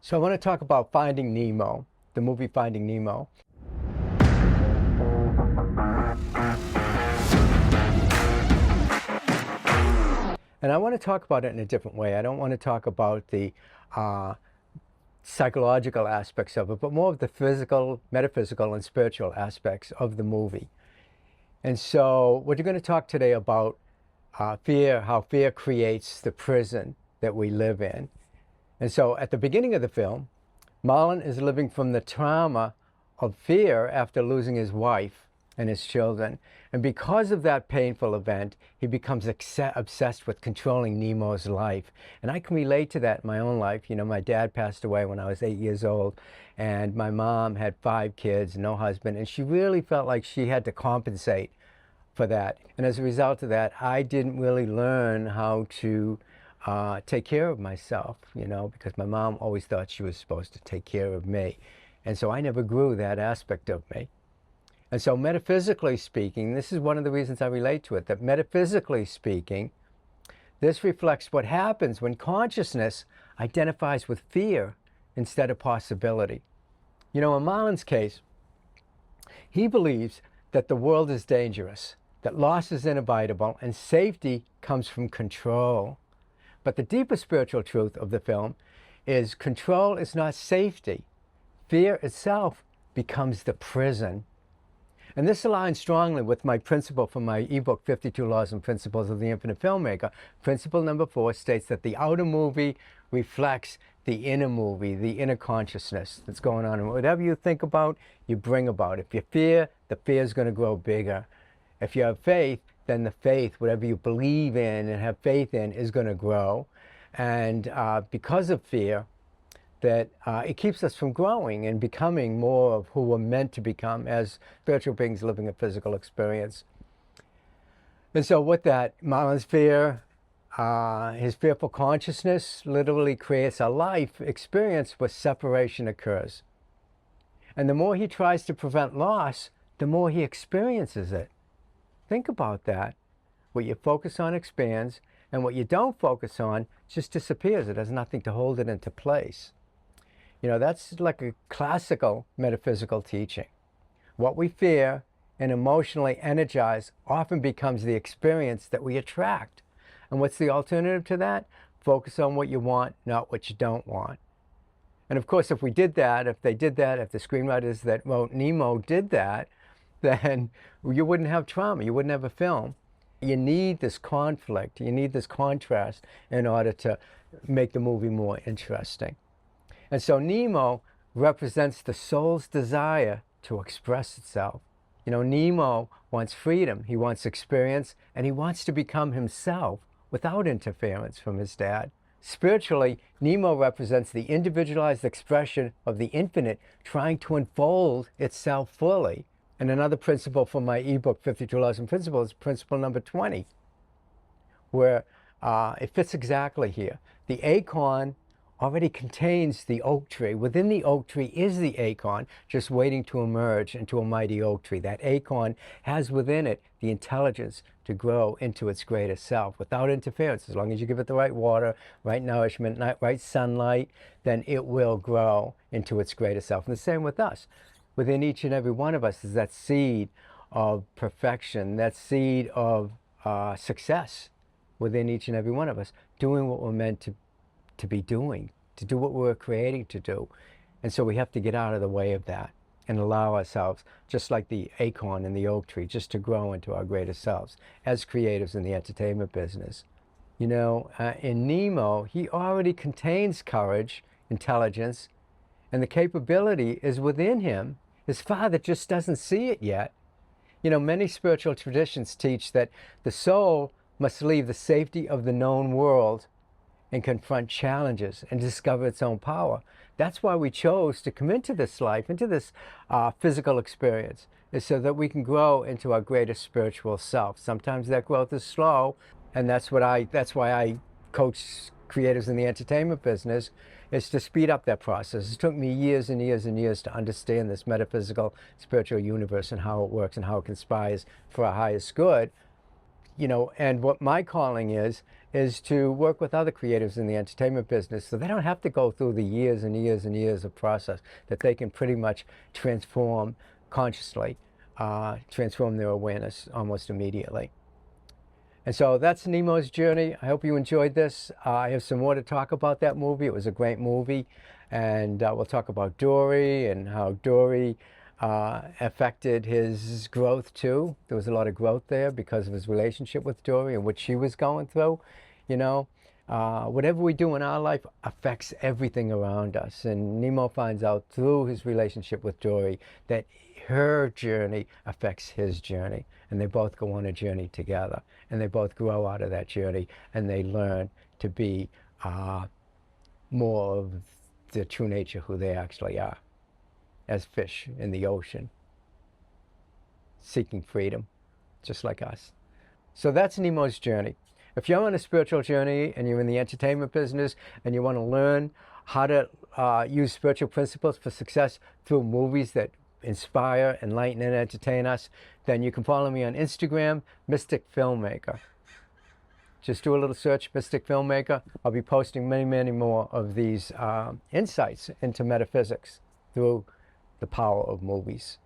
So I want to talk about Finding Nemo, the movie Finding Nemo. And I want to talk about it in a different way. I don't want to talk about the uh, psychological aspects of it, but more of the physical, metaphysical, and spiritual aspects of the movie. And so we're going to talk today about fear, how fear creates the prison that we live in. And so at the beginning of the film, Marlon is living from the trauma of fear after losing his wife and his children. And because of that painful event, he becomes obsessed with controlling Nemo's life. And I can relate to that in my own life. You know, my dad passed away when I was 8 years old, and my mom had 5 kids, no husband, and she really felt like she had to compensate for that. And as a result of that, I didn't really learn how to take care of myself, you know, because my mom always thought she was supposed to take care of me. And so I never grew that aspect of me. And so metaphysically speaking, this is one of the reasons I relate to it, that metaphysically speaking, this reflects what happens when consciousness identifies with fear instead of possibility. You know, in Marlon's case, he believes that the world is dangerous, that loss is inevitable, and safety comes from control. But the deeper spiritual truth of the film is control is not safety. Fear itself becomes the prison. And this aligns strongly with my principle from my ebook, 52 Laws and Principles of the Infinite Filmmaker. Principle number 4 states that the outer movie reflects the inner movie, the inner consciousness that's going on. And whatever you think about, you bring about. If you fear, the fear is going to grow bigger. If you have faith, then the faith, whatever you believe in and have faith in, is going to grow. And because of fear, that it keeps us from growing and becoming more of who we're meant to become as spiritual beings living a physical experience. And so with that, Marlon's fear, his fearful consciousness literally creates a life experience where separation occurs. And the more he tries to prevent loss, the more he experiences it. Think about that. What you focus on expands, and what you don't focus on just disappears. It has nothing to hold it into place. You know, that's like a classical metaphysical teaching. What we fear and emotionally energize often becomes the experience that we attract. And what's the alternative to that? Focus on what you want, not what you don't want. And of course, if we did that, if they did that, if the screenwriters that wrote Nemo did that, then you wouldn't have trauma, you wouldn't have a film. You need this conflict, you need this contrast in order to make the movie more interesting. And so Nemo represents the soul's desire to express itself. You know, Nemo wants freedom, he wants experience, and he wants to become himself without interference from his dad. Spiritually, Nemo represents the individualized expression of the infinite trying to unfold itself fully. And another principle from my ebook, 52 Laws and Principles, principle number 20, where it fits exactly here. The acorn already contains the oak tree. Within the oak tree is the acorn, just waiting to emerge into a mighty oak tree. That acorn has within it the intelligence to grow into its greatest self without interference. As long as you give it the right water, right nourishment, right sunlight, then it will grow into its greatest self. And the same with us. Within each and every one of us is that seed of perfection, that seed of success within each and every one of us, doing what we're meant to be doing, to do what we're creating to do. And so we have to get out of the way of that and allow ourselves, just like the acorn in the oak tree, just to grow into our greatest selves as creatives in the entertainment business. You know, in Nemo, he already contains courage, intelligence, and the capability is within him. His father just doesn't see it yet. You know, many spiritual traditions teach that the soul must leave the safety of the known world and confront challenges and discover its own power. That's why we chose to come into this life, into this physical experience, is so that we can grow into our greatest spiritual self. Sometimes that growth is slow, and that's why I coach creators in the entertainment business, is to speed up that process. It took me years and years and years to understand this metaphysical spiritual universe and how it works and how it conspires for our highest good. and what my calling is to work with other creatives in the entertainment business so they don't have to go through the years and years and years of process, that they can pretty much transform consciously, transform their awareness almost immediately. And so that's Nemo's journey. I hope you enjoyed this. I have some more to talk about that movie. It was a great movie. And we'll talk about Dory and how Dory affected his growth too. There was a lot of growth there because of his relationship with Dory and what she was going through. Whatever we do in our life affects everything around us. And Nemo finds out through his relationship with Dory that her journey affects his journey. And they both go on a journey together. And they both grow out of that journey. And they learn to be more of the true nature who they actually are, as fish in the ocean, seeking freedom, just like us. So that's Nemo's journey. If you're on a spiritual journey and you're in the entertainment business and you want to learn how to use spiritual principles for success through movies that inspire, enlighten, and entertain us, then you can follow me on Instagram, Mystic Filmmaker. Just do a little search, Mystic Filmmaker. I'll be posting many, many more of these insights into metaphysics through the power of movies.